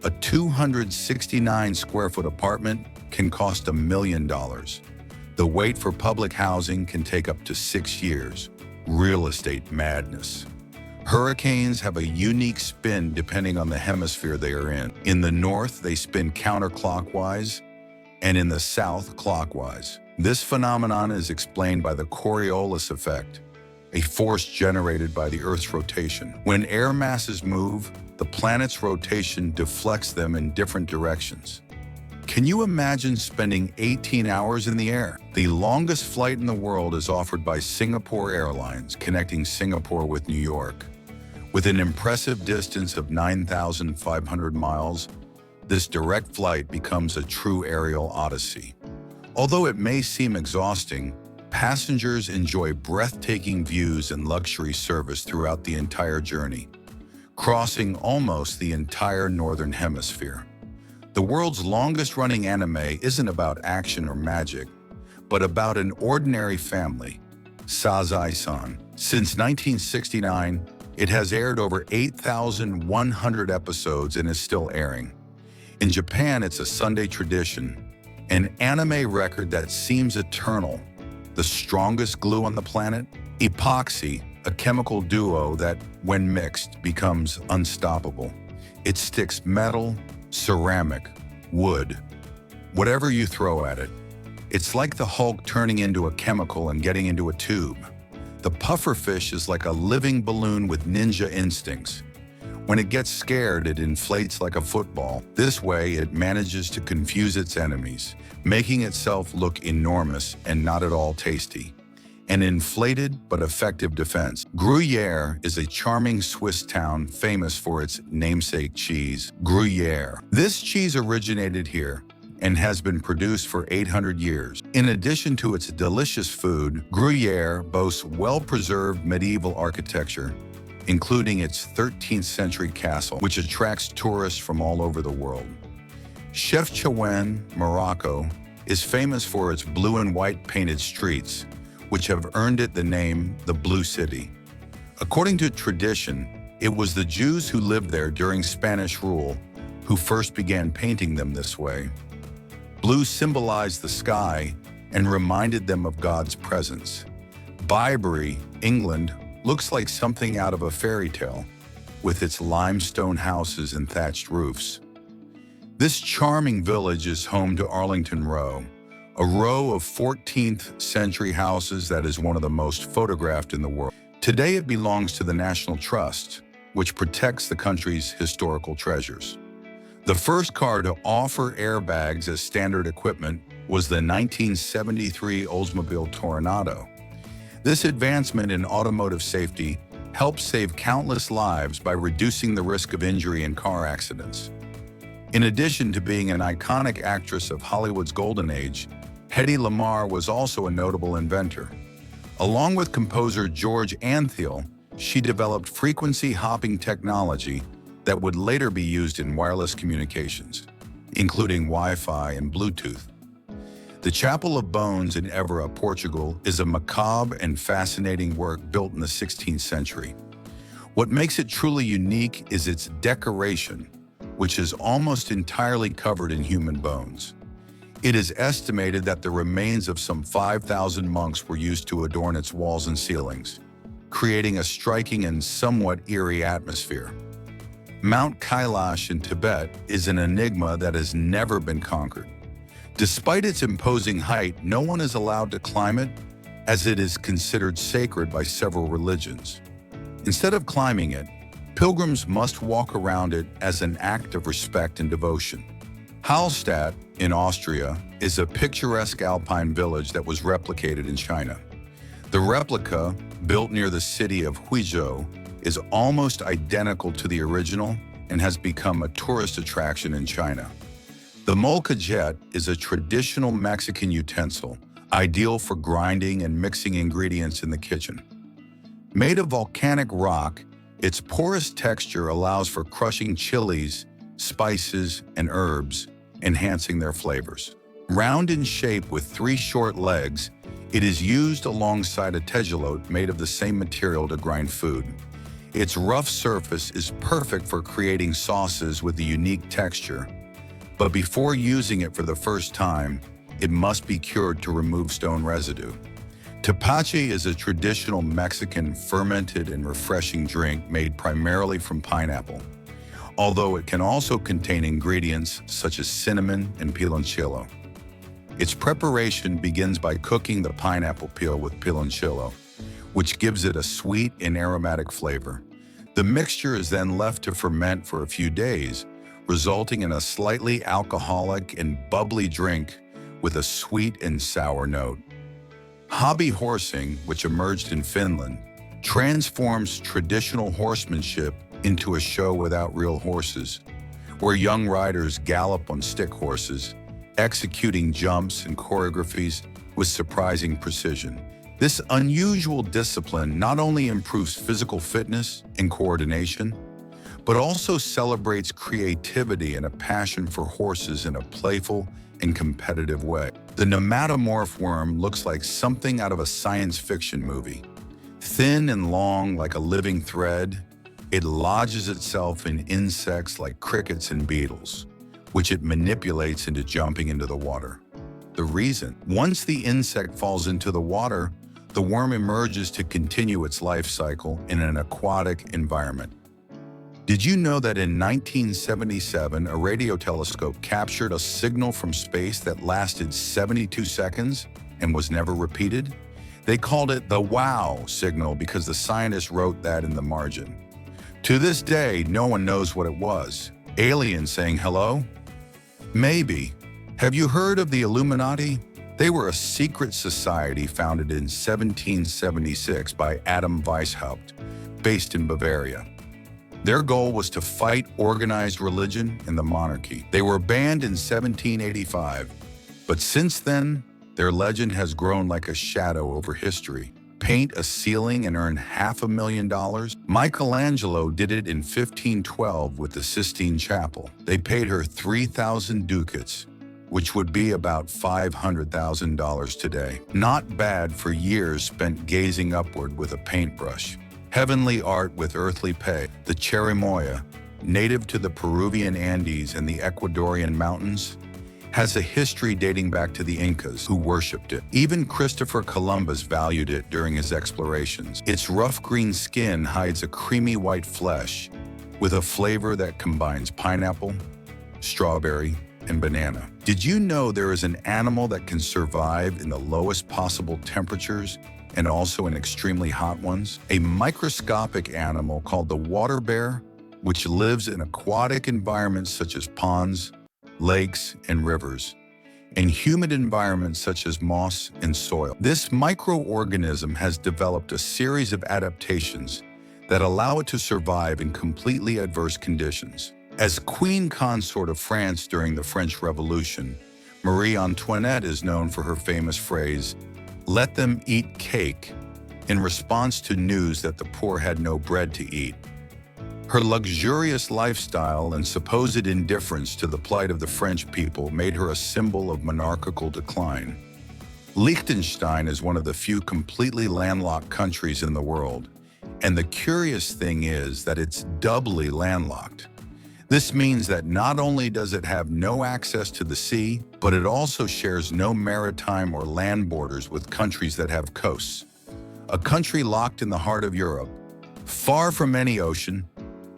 A 269 square foot apartment can cost $1 million. The wait for public housing can take up to 6 years. Real estate madness. Hurricanes have a unique spin depending on the hemisphere they are in. In the north, they spin counterclockwise, and in the south, clockwise. This phenomenon is explained by the Coriolis effect, a force generated by the Earth's rotation. When air masses move, the planet's rotation deflects them in different directions. Can you imagine spending 18 hours in the air? The longest flight in the world is offered by Singapore Airlines, connecting Singapore with New York. With an impressive distance of 9,500 miles, this direct flight becomes a true aerial odyssey. Although it may seem exhausting, passengers enjoy breathtaking views and luxury service throughout the entire journey, crossing almost the entire northern hemisphere. The world's longest-running anime isn't about action or magic, but about an ordinary family, Sazai-san. Since 1969, it has aired over 8,100 episodes and is still airing. In Japan, it's a Sunday tradition, an anime record that seems eternal. The strongest glue on the planet? Epoxy, a chemical duo that, when mixed, becomes unstoppable. It sticks metal, ceramic, wood, whatever you throw at it. It's like the Hulk turning into a chemical and getting into a tube. The pufferfish is like a living balloon with ninja instincts. When it gets scared, it inflates like a football. This way, it manages to confuse its enemies, making itself look enormous and not at all tasty. An inflated but effective defense. Gruyere is a charming Swiss town famous for its namesake cheese, Gruyere. This cheese originated here and has been produced for 800 years. In addition to its delicious food, Gruyere boasts well-preserved medieval architecture, including its 13th century castle, which attracts tourists from all over the world. Chefchaouen, Morocco, is famous for its blue and white painted streets, which have earned it the name the Blue City. According to tradition, it was the Jews who lived there during Spanish rule who first began painting them this way. Blue symbolized the sky and reminded them of God's presence. Bibury, England, looks like something out of a fairy tale, with its limestone houses and thatched roofs. This charming village is home to Arlington Row, a row of 14th century houses that is one of the most photographed in the world. Today it belongs to the National Trust, which protects the country's historical treasures. The first car to offer airbags as standard equipment was the 1973 Oldsmobile Toronado. This advancement in automotive safety helps save countless lives by reducing the risk of injury in car accidents. In addition to being an iconic actress of Hollywood's golden age, Hedy Lamarr was also a notable inventor. Along with composer George Antheil, she developed frequency hopping technology that would later be used in wireless communications, including Wi-Fi and Bluetooth. The Chapel of Bones in Évora, Portugal, is a macabre and fascinating work built in the 16th century. What makes it truly unique is its decoration, which is almost entirely covered in human bones. It is estimated that the remains of some 5,000 monks were used to adorn its walls and ceilings, creating a striking and somewhat eerie atmosphere. Mount Kailash in Tibet is an enigma that has never been conquered. Despite its imposing height, no one is allowed to climb it, as it is considered sacred by several religions. Instead of climbing it, pilgrims must walk around it as an act of respect and devotion. Hallstatt, in Austria, is a picturesque alpine village that was replicated in China. The replica, built near the city of Huizhou, is almost identical to the original and has become a tourist attraction in China. The molcajete is a traditional Mexican utensil, ideal for grinding and mixing ingredients in the kitchen. Made of volcanic rock, its porous texture allows for crushing chilies, spices, and herbs, enhancing their flavors. Round in shape with 3 short legs, it is used alongside a tegelote made of the same material to grind food. Its rough surface is perfect for creating sauces with a unique texture, but before using it for the first time, it must be cured to remove stone residue. Tepache is a traditional Mexican fermented and refreshing drink made primarily from pineapple, although it can also contain ingredients such as cinnamon and piloncillo. Its preparation begins by cooking the pineapple peel with piloncillo, which gives it a sweet and aromatic flavor. The mixture is then left to ferment for a few days, resulting in a slightly alcoholic and bubbly drink with a sweet and sour note. Hobby horsing, which emerged in Finland, transforms traditional horsemanship into a show without real horses, where young riders gallop on stick horses, executing jumps and choreographies with surprising precision. This unusual discipline not only improves physical fitness and coordination, but also celebrates creativity and a passion for horses in a playful and competitive way. The nematomorph worm looks like something out of a science fiction movie. Thin and long like a living thread, it lodges itself in insects like crickets and beetles, which it manipulates into jumping into the water. The reason: once the insect falls into the water, the worm emerges to continue its life cycle in an aquatic environment. Did you know that in 1977, a radio telescope captured a signal from space that lasted 72 seconds and was never repeated? They called it the WOW signal because the scientists wrote that in the margin. To this day, no one knows what it was. Aliens saying hello? Maybe. Have you heard of the Illuminati? They were a secret society founded in 1776 by Adam Weishaupt, based in Bavaria. Their goal was to fight organized religion and the monarchy. They were banned in 1785, but since then, their legend has grown like a shadow over history. Paint a ceiling and earn $500,000? Michelangelo did it in 1512 with the Sistine Chapel. They paid her 3,000 ducats, which would be about $500,000 today. Not bad for years spent gazing upward with a paintbrush. Heavenly art with earthly pay. The cherimoya, native to the Peruvian Andes and the Ecuadorian mountains, has a history dating back to the Incas, who worshipped it. Even Christopher Columbus valued it during his explorations. Its rough green skin hides a creamy white flesh with a flavor that combines pineapple, strawberry, and banana. Did you know there is an animal that can survive in the lowest possible temperatures and also in extremely hot ones? A microscopic animal called the water bear, which lives in aquatic environments such as ponds, lakes, and rivers, and humid environments such as moss and soil. This microorganism has developed a series of adaptations that allow it to survive in completely adverse conditions. As Queen Consort of France during the French Revolution, Marie Antoinette is known for her famous phrase, "Let them eat cake," in response to news that the poor had no bread to eat. Her luxurious lifestyle and supposed indifference to the plight of the French people made her a symbol of monarchical decline. Liechtenstein is one of the few completely landlocked countries in the world, and the curious thing is that it's doubly landlocked. This means that not only does it have no access to the sea, but it also shares no maritime or land borders with countries that have coasts. A country locked in the heart of Europe, far from any ocean,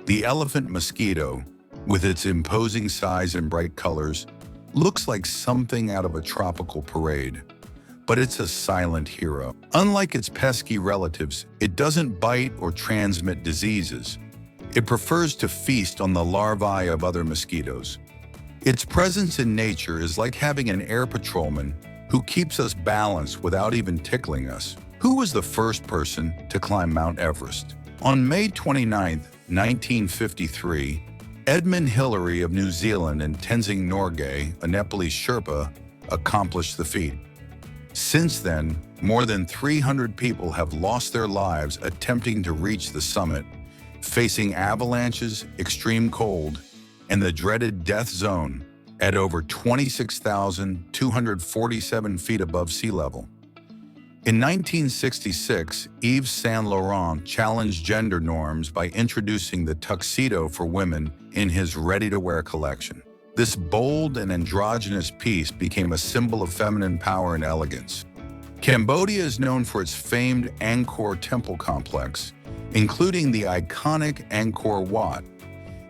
the elephant mosquito, with its imposing size and bright colors, looks like something out of a tropical parade. But it's a silent hero. Unlike its pesky relatives, it doesn't bite or transmit diseases. It prefers to feast on the larvae of other mosquitoes. Its presence in nature is like having an air patrolman who keeps us balanced without even tickling us. Who was the first person to climb Mount Everest? On May 29, 1953, Edmund Hillary of New Zealand and Tenzing Norgay, a Nepalese Sherpa, accomplished the feat. Since then, more than 300 people have lost their lives attempting to reach the summit, facing avalanches, extreme cold, and the dreaded death zone at over 26,247 feet above sea level. In 1966, Yves Saint Laurent challenged gender norms by introducing the tuxedo for women in his ready-to-wear collection. This bold and androgynous piece became a symbol of feminine power and elegance. Cambodia is known for its famed Angkor Temple complex, including the iconic Angkor Wat.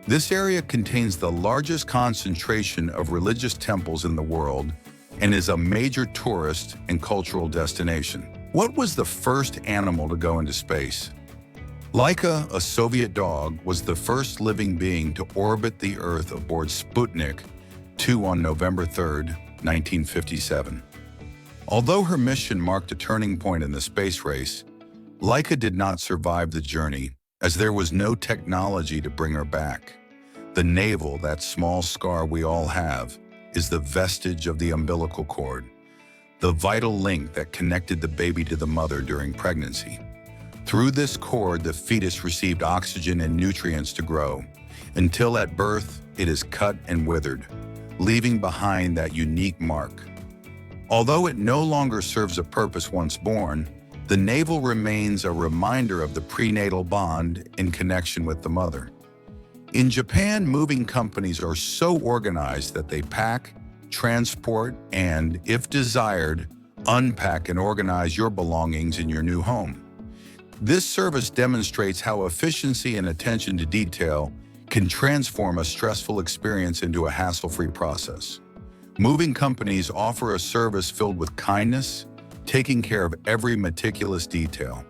This area contains the largest concentration of religious temples in the world and is a major tourist and cultural destination. What was the first animal to go into space? Laika, a Soviet dog, was the first living being to orbit the Earth aboard Sputnik 2 on November 3, 1957. Although her mission marked a turning point in the space race, Laika did not survive the journey, as there was no technology to bring her back. The navel, that small scar we all have, is the vestige of the umbilical cord, the vital link that connected the baby to the mother during pregnancy. Through this cord, the fetus received oxygen and nutrients to grow, until at birth it is cut and withered, leaving behind that unique mark. Although it no longer serves a purpose once born, the navel remains a reminder of the prenatal bond in connection with the mother. In Japan, moving companies are so organized that they pack, transport, and, if desired, unpack and organize your belongings in your new home. This service demonstrates how efficiency and attention to detail can transform a stressful experience into a hassle-free process. Moving companies offer a service filled with kindness, taking care of every meticulous detail.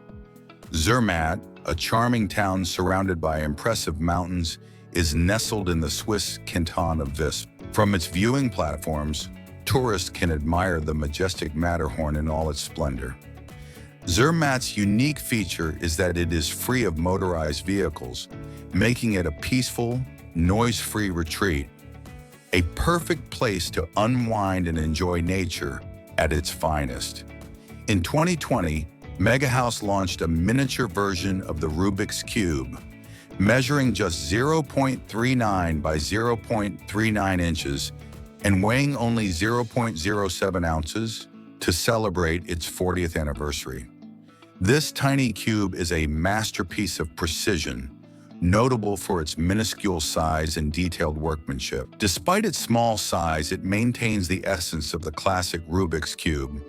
Zermatt, a charming town surrounded by impressive mountains, is nestled in the Swiss canton of Visp. From its viewing platforms, tourists can admire the majestic Matterhorn in all its splendor. Zermatt's unique feature is that it is free of motorized vehicles, making it a peaceful, noise-free retreat, a perfect place to unwind and enjoy nature at its finest. In 2020, Mega House launched a miniature version of the Rubik's Cube, measuring just 0.39 by 0.39 inches and weighing only 0.07 ounces to celebrate its 40th anniversary. This tiny cube is a masterpiece of precision, notable for its minuscule size and detailed workmanship. Despite its small size, it maintains the essence of the classic Rubik's Cube,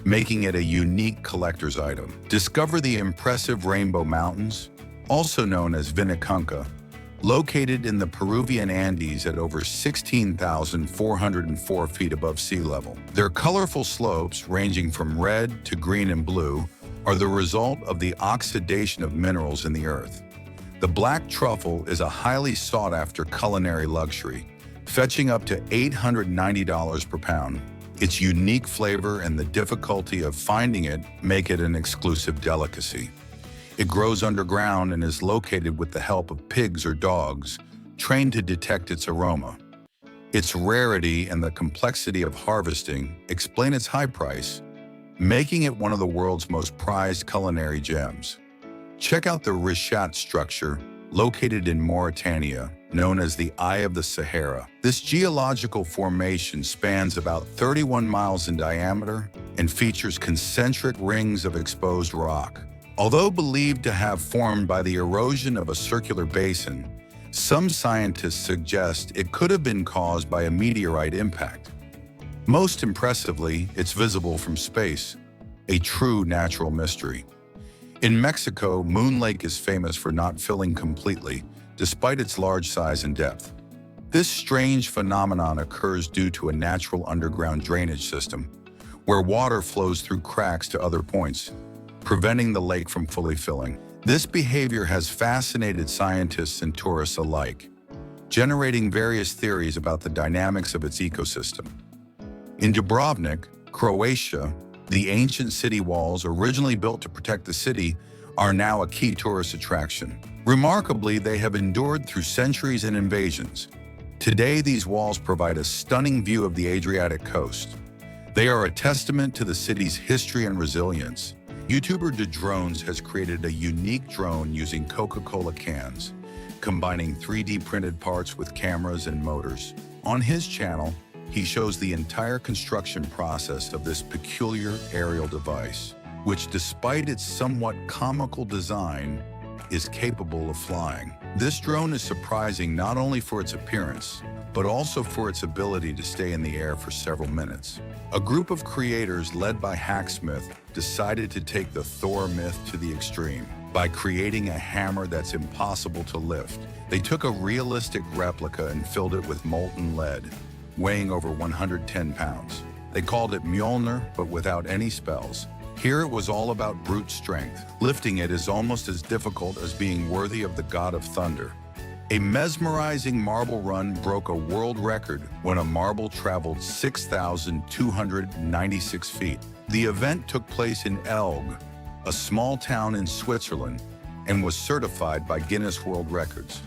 making it a unique collector's item. Discover the impressive Rainbow Mountains, also known as Vinicunca, located in the Peruvian Andes at over 16,404 feet above sea level. Their colorful slopes, ranging from red to green and blue, are the result of the oxidation of minerals in the earth. The black truffle is a highly sought-after culinary luxury, fetching up to $890 per pound. Its unique flavor and the difficulty of finding it make it an exclusive delicacy. It grows underground and is located with the help of pigs or dogs, trained to detect its aroma. Its rarity and the complexity of harvesting explain its high price, making it one of the world's most prized culinary gems. Check out the Rishat structure, located in Mauritania, known as the Eye of the Sahara. This geological formation spans about 31 miles in diameter and features concentric rings of exposed rock. Although believed to have formed by the erosion of a circular basin, some scientists suggest it could have been caused by a meteorite impact. Most impressively, it's visible from space, a true natural mystery. In Mexico, Moon Lake is famous for not filling completely, despite its large size and depth. This strange phenomenon occurs due to a natural underground drainage system, where water flows through cracks to other points, preventing the lake from fully filling. This behavior has fascinated scientists and tourists alike, generating various theories about the dynamics of its ecosystem. In Dubrovnik, Croatia, the ancient city walls, originally built to protect the city, are now a key tourist attraction. Remarkably, they have endured through centuries and invasions. Today, these walls provide a stunning view of the Adriatic coast. They are a testament to the city's history and resilience. YouTuber De Drones has created a unique drone using Coca-Cola cans, combining 3D printed parts with cameras and motors. On his channel, he shows the entire construction process of this peculiar aerial device, which, despite its somewhat comical design, is capable of flying. This drone is surprising not only for its appearance, but also for its ability to stay in the air for several minutes. A group of creators led by Hacksmith decided to take the Thor myth to the extreme by creating a hammer that's impossible to lift. They took a realistic replica and filled it with molten lead, weighing over 110 pounds. They called it Mjolnir, but without any spells. Here it was all about brute strength. Lifting it is almost as difficult as being worthy of the god of thunder. A mesmerizing marble run broke a world record when a marble traveled 6,296 feet. The event took place in Elg, a small town in Switzerland, and was certified by Guinness World Records.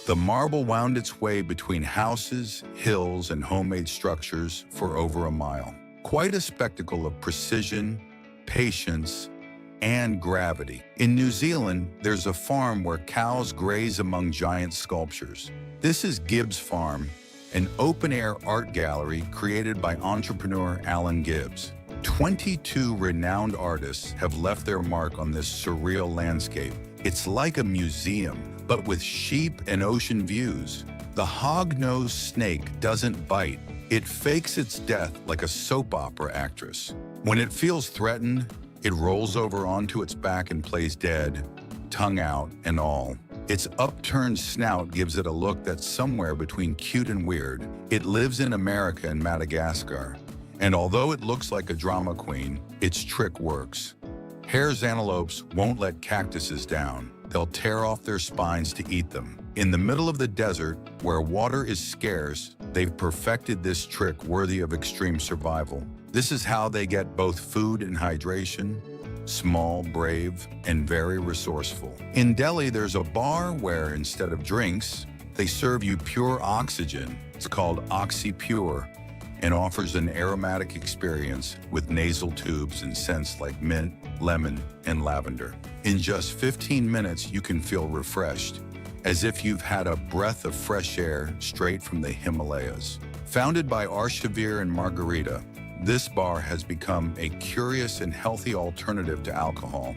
The marble wound its way between houses, hills, and homemade structures for over a mile. Quite a spectacle of precision, patience, and gravity. In New Zealand, there's a farm where cows graze among giant sculptures. This is Gibbs Farm, an open-air art gallery created by entrepreneur Alan Gibbs. 22 renowned artists have left their mark on this surreal landscape. It's like a museum, but with sheep and ocean views. The hog-nosed snake doesn't bite. It fakes its death like a soap opera actress. When it feels threatened, it rolls over onto its back and plays dead, tongue out and all. Its upturned snout gives it a look that's somewhere between cute and weird. It lives in America and Madagascar, and although it looks like a drama queen, its trick works. Hare's antelopes won't let cactuses down. They'll tear off their spines to eat them. In the middle of the desert, where water is scarce, they've perfected this trick worthy of extreme survival. This is how they get both food and hydration: small, brave, and very resourceful. In Delhi, there's a bar where, instead of drinks, they serve you pure oxygen. It's called OxyPure and offers an aromatic experience with nasal tubes and scents like mint, lemon, and lavender. In just 15 minutes, you can feel refreshed, as if you've had a breath of fresh air straight from the Himalayas. Founded by Arshavir and Margarita, this bar has become a curious and healthy alternative to alcohol.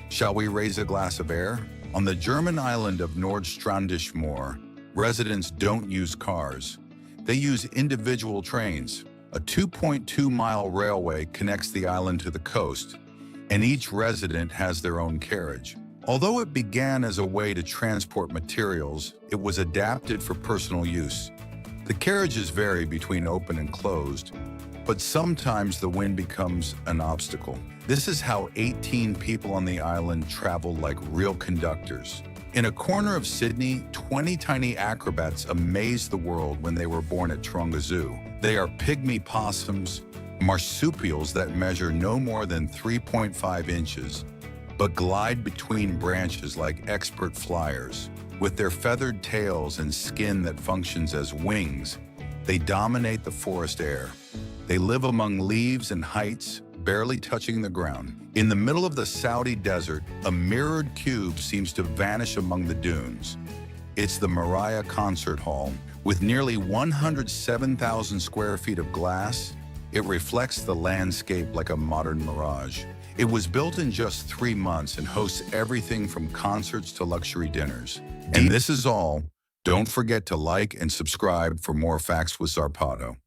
Shall we raise a glass of air? On the German island of Nordstrandismoor, residents don't use cars. They use individual trains. A 2.2-mile railway connects the island to the coast, and each resident has their own carriage. Although it began as a way to transport materials, it was adapted for personal use. The carriages vary between open and closed, but sometimes the wind becomes an obstacle. This is how 18 people on the island travel like real conductors. In a corner of Sydney, 20 tiny acrobats amazed the world when they were born at Taronga Zoo. They are pygmy possums, marsupials that measure no more than 3.5 inches, but glide between branches like expert flyers. With their feathered tails and skin that functions as wings, they dominate the forest air. They live among leaves and heights, barely touching the ground. In the middle of the Saudi desert, a mirrored cube seems to vanish among the dunes. It's the Mariah Concert Hall. With nearly 107,000 square feet of glass, it reflects the landscape like a modern mirage. It was built in just 3 months and hosts everything from concerts to luxury dinners. And this is all. Don't forget to like and subscribe for more facts with Zarpado.